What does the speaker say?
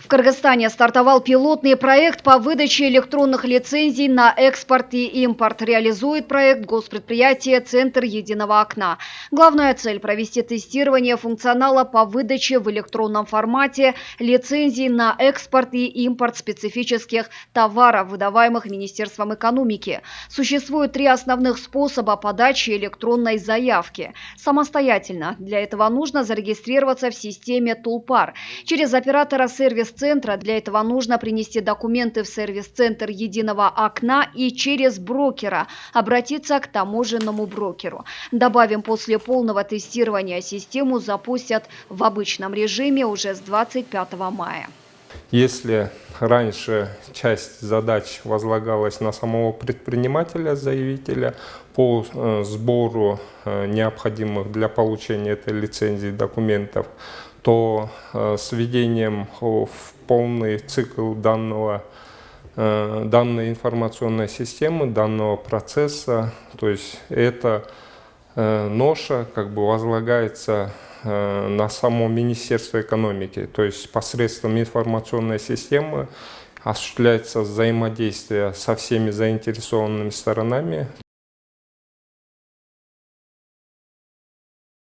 В Кыргызстане стартовал пилотный проект по выдаче электронных лицензий на экспорт и импорт. Реализует проект госпредприятие «Центр единого окна». Главная цель – провести тестирование функционала по выдаче в электронном формате лицензий на экспорт и импорт специфических товаров, выдаваемых Министерством экономики. Существует 3 основных способа подачи электронной заявки. Самостоятельно. Для этого нужно зарегистрироваться в системе Тулпар. Через оператора сервис-центра для этого нужно принести документы в сервис-центр единого окна и через брокера обратиться к таможенному брокеру. Добавим, после полного тестирования систему запустят в обычном режиме уже с 25 мая. Если раньше часть задач возлагалась на самого предпринимателя-заявителя по сбору необходимых для получения этой лицензии документов, то с введением в полный цикл данной информационной системы, данного процесса, то есть эта ноша возлагается на само Министерство экономики, то есть посредством информационной системы осуществляется взаимодействие со всеми заинтересованными сторонами,